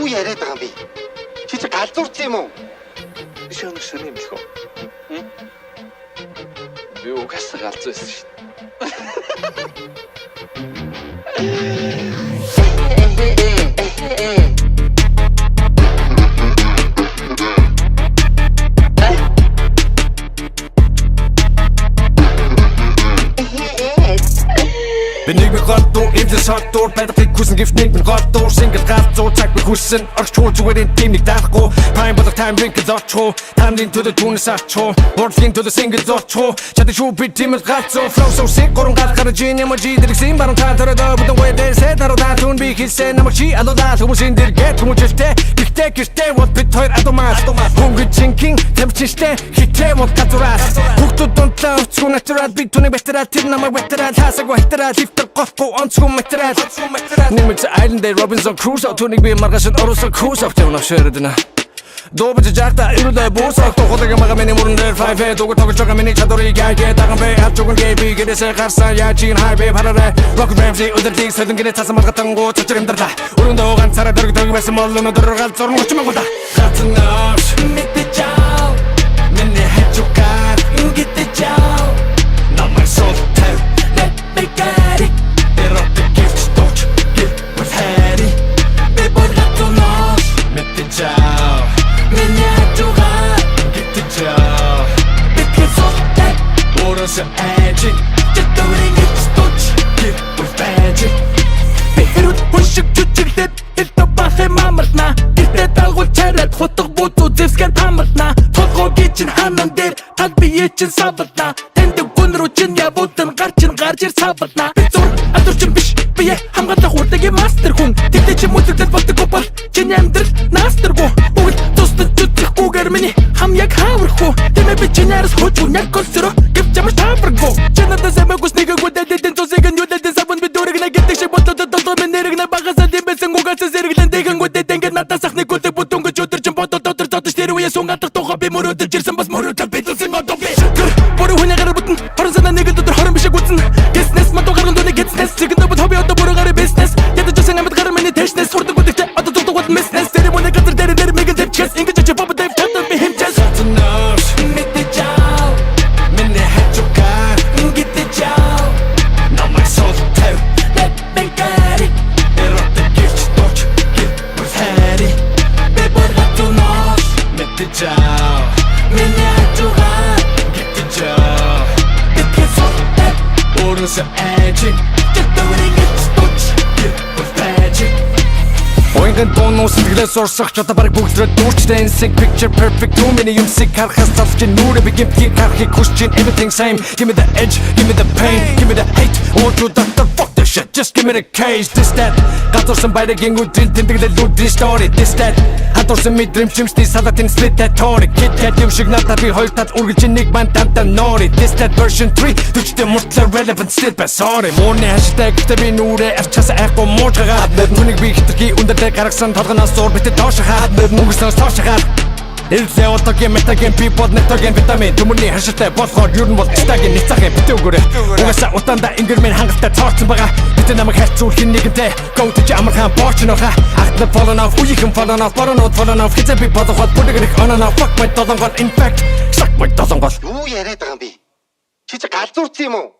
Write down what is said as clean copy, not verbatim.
яриад байгаа юм бэ? Чи галзуурсан юм уу? Шөнөсөн юм л хөө. Би угаасаа галзуурсан шүү. Benig med godt dår, intet så dårligt. Batteri kussen gift ning, men godt dår. Single ret dår, tak med kussen. Og du tror, du er en dimlig dagro. Pine på dig, time vinkel dot tro. Time din to the tune sat tro. Word fin to the single dot tro. Chat the show bit dimmet ret så. Flow so sick, går ret kan gin emoji. Det ikke sim, bare tager der der. But the way they say that der tune be his say number chi. Allo der, du musst in dir get, du musst stay. Kiste, what bit tøjt automat. Hungry thinking, tempting stay. Kiste, what katuras. Huktu don't love, tune natural beat, tune better at tin, number better at has a better at. Gospel on school material. Nimmt zur Island Day Robinson Crusoe. Tunig bi margashin Oroso Crusoe. Tuna şeridine. Doğru cacakta iride busak. Tokodaga maga meni murundur 5 Dogu togu çoga meni çadori gelge. Dağın bey at çogun gibi. Gidese karsan ya Çin highway parare. Rock Ramsey öderdik. Söydün gine tasım argatan go. Çöçürümdür da. Urunda oğan sara dörgü dörgü besim oğlunu dururgal. Sorun uçuma koda. Katınlar. Mitti çav. Meni hep çokar. Gitti çav. Namay sol tev. Let me get it. So edgy, just doing it, stutch, get with magic. Behirut pushik chuchigdet, ilta bahe mamartna. Ilta dalgul charat, khotok butu zivskan tamartna. Tolgo gichin hanan der, talbi yichin sabatna. Tende gunru chin yabutan garchin garjir sabatna. Bitsur, adurchin bish, biye, hamgata hurtagi master hun. Tikdechin mutildet bakti kopal, chin yamdir, naster go. Ugil, dostan chuchig kugar mini, ham yak havr ho. Deme bichin yaris hochun yak konsiro. Jammer tapper go. Chana da zeme gus nigga go da den to zegen yo da den sabun bi dorig na gitte shit botto da to men nerig na bagasa de besen go gas zerig den degen go de dengen na ta sakhne go de butun go jotter chim botto to to stere we songa ta to be moro de jirsan bas moro ta betul sen go doble boru hune gar butun harsana nigga to haram bi shigutun business ma to garun do ne business zegen da but hobi to boru gar business ya da josen amet gar meni teshnes hurdu go dikte ato to what business stere mo ne gatter der mega der chest inga che pop de tatter be him chest So edgy, just doing it, stutch, get with magic. Ойнгын дуунуу сэтгэлээс урсах чадаа бараг бүгдрээ дүүрчтэй insync picture perfect too many юм sig харахаас залж нүрэ би гэмтгийг харахыг хүсэж everything same. Give me the edge, give me the pain, give me the hate. Or you doctor fuck this shit, just give me the cage. This that гадуурсан баярагийн үдрийн тэмдэглэл үдрийн story. This that хадуурсан мэдрэмж чимсний салатын split that story. Kit kat юм шиг надад би хоёр тал үргэлж нэг банд дамтаа нори. This that version 3 түчтэй мөртлөө relevant still bad sorry. Мөрний hashtag гэдэг би нүрэ авчаас айхгүй муужгаад нүнийг би хитрхи өндөрлөө гаргасан толгоноос зур битээ доош хаад мөнгөснөөс тоош хаад элзээ отогийн метагийн people нэтогийн витамин төмөрний хашилтай болохоор юу нь бол стагийн ницагийн битээ өгөөрэй. Угаасаа утаандаа ингэрмэн хангалттай цоорсон байгаа. Бид намайг хайцуулах нэгэнтэй go to амархан борч нөха ахна fallen off үеийн fallen off fallen off хэзээ би бодоход бүдгэрэх оноо fuck my долонгол in fact suck my долонгол юу яриад байгаа юм бэ? Чи галзуурсан юм уу?